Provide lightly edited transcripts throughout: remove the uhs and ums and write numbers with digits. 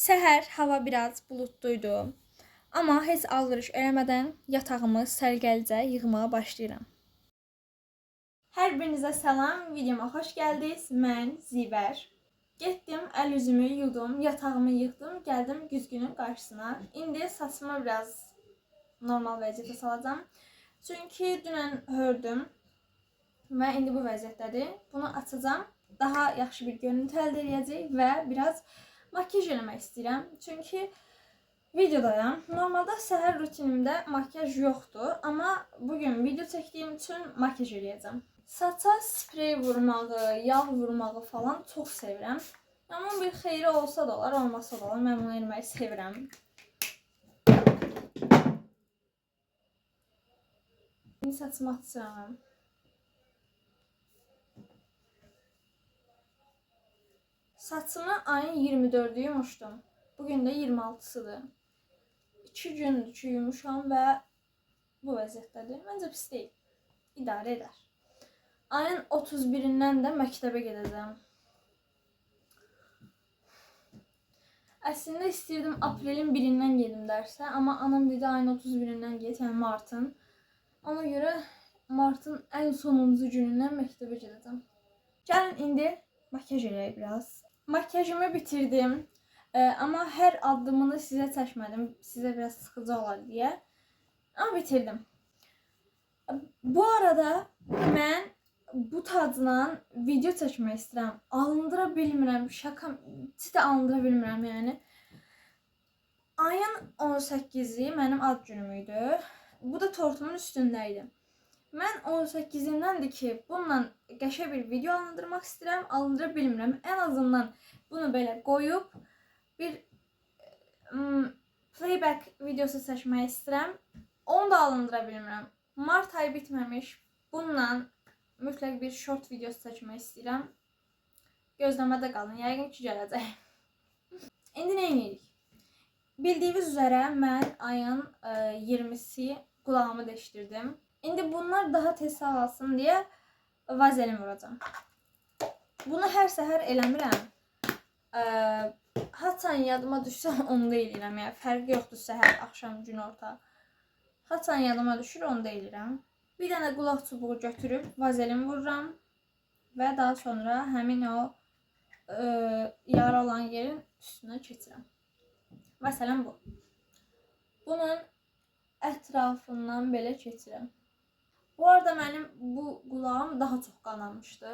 Səhər hava biraz bulutluydu. Amma heç aldırış eləmədən yatağımı sərgəlicə yığmağa başlayıram. Hər birinizə salam, videoma xoş gəldiniz. Mən Zivər. Getdim, əl üzümü yudum, yatağımı yığdım, gəldim güzgünün qarşısına. İndi saçımı biraz normal vəziyyətə salacağam. Çünki dünən hördüm və indi bu vəziyyətdədir. Bunu açacağam, daha yaxşı bir görüntü əldə edəcək və biraz makyaj eləmək istəyirəm. Çünki videodayam. Normalda səhər rutinimdə makyaj yoxdur, amma bugün video çəkdiyim üçün makyaj eləyəcəm. Saça sprey vurmağı, yağ vurmağı falan çox sevirəm. Amma bir xeyri olsa da olar, olmasa da olar. Mən bunu eləməyi sevirəm. İndi saçımı açacağım. Saçımı ayın 24'ü yumuşdum. Bugün də 26'sıdır. 2 gündür ki yumuşam və bu vəziyyətdədir. Məncə pis deyil. İdarə edər. Ayın 31-dən də məktəbə gedəcəm. Əslində istəyirdim aprelin 1-dən gedim dərsə, amma anam dedi ayın 31-dən get, yəni martın. Ona görə martın ən sonuncu günündən məktəbə gedəcəm. Gəlin indi makyaj eləyək biraz. Makyajımı bitirdim. Amma hər addımını sizə çəkmədim. Sizə biraz sıxıcı olar deyə. Amma bitirdim. Bu arada mən bu tacla video çəkmək istəyirəm. Alındıra bilmirəm. Şaka, ciddi alındıra bilmirəm yəni. Ayın 18-i mənim ad günüm idi. Bu da tortumun üstündə idi. Mən 18-indəndir ki, bununla qəşəng bir video alındırmaq istəyirəm, alındıra bilmirəm. Ən azından bunu belə qoyub bir playback videosu çəkmək istəyirəm. Onu da alındıra bilmirəm. Mart ayı bitməmiş bununla mütləq bir short videosu çəkmək istəyirəm. Gözləmədə qalın, yəqin ki gələcək. İndi nə edirik? Bildiyiniz üzərə mən ayın 20-si qulağımı deşdirdim. İndi bunlar daha tez sağalsın deyə vazelin vuracağım. Bunu hər səhər eləmirəm. Haçan yadıma düşsə onu da eləyirəm. Yəni fərqi yoxdur səhər, axşam, gün orta. Haçan yadıma düşür onu da eləyirəm. Bir dənə qulaq çubuğu götürüb vazelin vururam və daha sonra həmin o yara olan yerin üstünə keçirəm. Məsələn bu. Bunun ətrafından belə keçirəm. Bu arada mənim bu qulağım daha çox qanamışdı.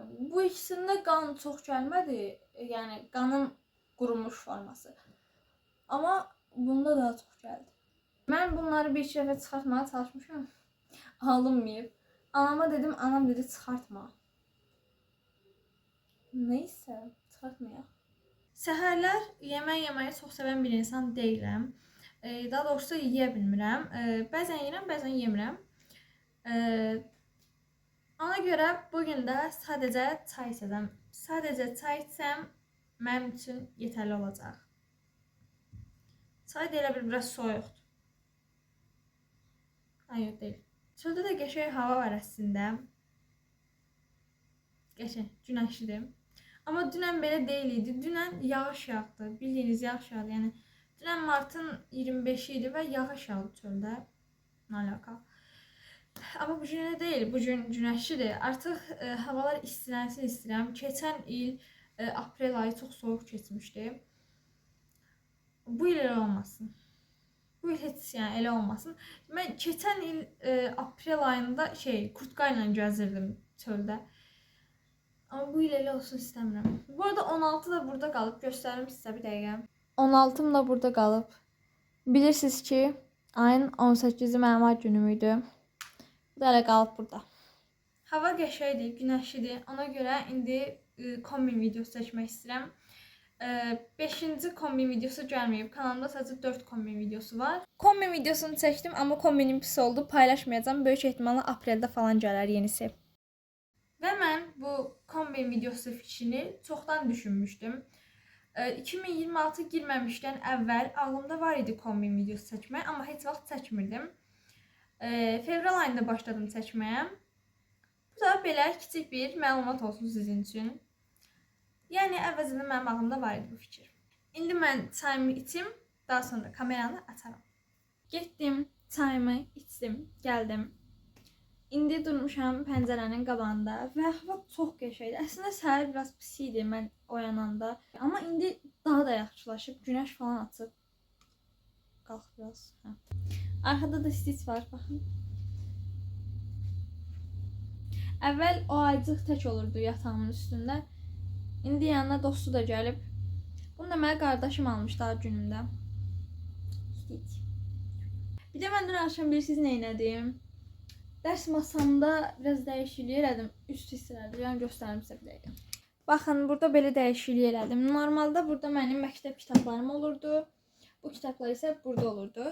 Bu ikisində qan çox gəlmədi. Yəni qanın qurumuş forması. Amma bunda daha çox gəldi. Mən bunları bir dəfə çıxartmağa çalışmışam. Alınmayıb. Anama dedim, anam dedi çıxartma. Neysə, çıxartmayaq. Səhərlər yemək yeməyi çox sevən bir insan deyiləm. Daha doğrusu yeyə bilmirəm. Bəzən yeyirəm, bəzən yemirəm. Ona görə bugün də sadəcə çay içəcəm. Sadəcə çay içsəm mənim üçün yetərli olacaq. Çay da elə biraz soyuqdur. Hayır, deyil. Çöldə də qəşəng hava var əslində. Qəşəng, günəşlidir. Amma dünən belə deyil idi. Dünən yağış yağdı. Bildiyiniz yağış yağdı. Yəni dünən martın 25-i idi və yağış yağdı çöldə. Nə alaka? Amma bu gün deyil, bu gün günəşlidir. Artıq havalar istilənsin istəyirəm. Keçən il aprel ayı çox soyuq keçmişdi. Bu il elə olmasın. Bu il heç yəni elə olmasın. Mən keçən il aprel ayında kurtka ilə gəzirdim çöldə. Amma bu il elə olsun istəmirəm. Bu arada 16 da burada qalıb. Göstərim sizə bir dəqiqə. 16'm da burada qalıb. Bilirsiniz ki, ayın 18-i mənim ad günüm idi. Bu da elə qalıb burada. Hava qəşəngdir, günəşlidir. Ona görə indi kombin videosu çəkmək istəyirəm. 5-ci kombin videosu gəlməyib. Kanalımda sadəcə 4 kombin videosu var. Kombin videosunu çəkdim, amma kombinim pis oldu. Paylaşmayacağım. Böyük ehtimalla apreldə falan gələr yenisi. Və mən bu kombin videosu fikrini çoxdan düşünmüşdüm. 2026 girməmişdən əvvəl ağlımda var idi kombin videosu çəkmək, amma heç vaxt çəkmirdim. Fevral ayında başladım çəkməyə. Bu da belə kiçik bir məlumat olsun sizin üçün. Yəni əvvəlcədən mənim ağlımda var idi bu fikir. İndi mən çayımı içim, daha sonra kameranı açaram. Getdim, çayımı içdim, gəldim. İndi durmuşam pəncərənin qabağında və hava çox qəşəngdir. Əslində səhər biraz pis idi mən oyananda, amma indi daha da yaxşılaşıb, günəş falan açıb. Qalx biraz. Hə. Arxada da stis var, baxın. Əvvəl o aycıq tək olurdu yatağımın üstündə. İndi yanına dostu da gəlib. Bunu da mənə qardaşım almışdı ad günümdə. Stis. Bir də mən dün axşam bilirsiniz nə elədim? Dərs masamda biraz dəyişiklik elədim. Üst hissələrdə, yəni göstərim sizə bir dəqiqə. Baxın, burada belə dəyişiklik elədim. Normalda burada mənim məktəb kitablarım olurdu. Bu kitablar isə burada olurdu.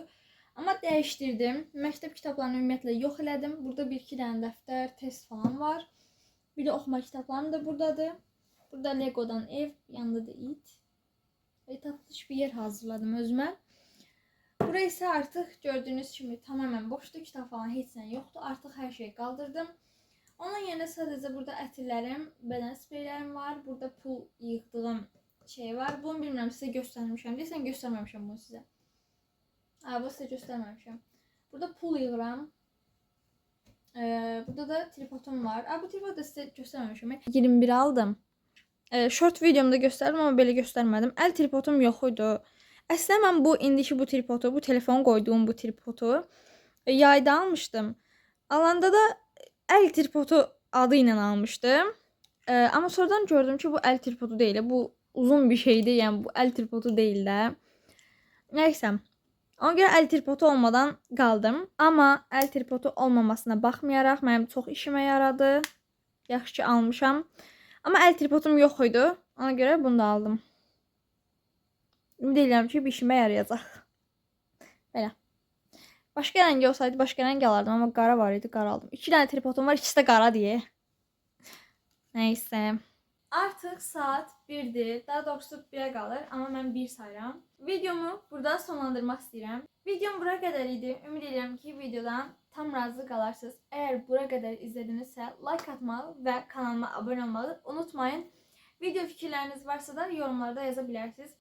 Amma dəyişdirdim. Məktəb kitablarını ümumiyyətlə yox elədim. Burada 1-2 dənə dəftər, test falan var. Bir də oxuma kitablarım da buradadır. Burada Legodan ev, yanında da it. Və tatlış bir yer hazırladım özümə. Burası isə artıq gördüyünüz kimi tamamen boşdur, kitab falan heç nə yoxdur. Artıq hər şeyi qaldırdım. Onun yerine sadəcə burada ətirlərim, bədən spreylərim var. Burada pul yığdığım şey var. Bunu bilmirəm, sizə göstərmişəm. Deyəsən göstərməmişəm bunu sizə. Bu sizə göstərməmişəm. Burada pul yığıram. Burada da tripodum var. Bu tripodu da sizə göstərməmişəm. 21 aldım. Short videomda göstərdim, amma belə göstərmədim. Əl tripodum yox idi. Əslində mən indiki bu tripodu, bu telefon qoyduğum bu tripodu yayda almışdım. Alanda da əl tripodu adı ilə almışdım. Amma sonradan gördüm ki, bu əl tripodu deyil. Bu uzun bir şeydir, yəni bu əl tripodu deyil də. Nəysə. Ona görə əl tripodu olmadan qaldım. Amma əl tripodu olmamasına baxmayaraq mənim çox işimə yaradı. Yaxşı ki almışam. Amma əl tripodum yox idi. Ona görə bunu da aldım. Ümid edirəm ki, bir işimə yarayacaq. Belə. Başqa rəngi olsaydı, başqa rəng alardım. Amma qara var idi, qara aldım. 2 dənə tripodum var, ikisi də qara deyə. Nəysə. Artıq saat 1-dir. Daha doğrusu 1-ə qalır. Amma mən 1 sayıram. Videomu burada sonlandırmaq istəyirəm. Videom bura qədər idi. Ümid edirəm ki, videodan tam razı qalarsınız. Əgər bura qədər izlədinizsə, like atmağı və kanalıma abunə olmağı unutmayın. Video fikirləriniz varsa da yorumlarda yaza bilərsiniz.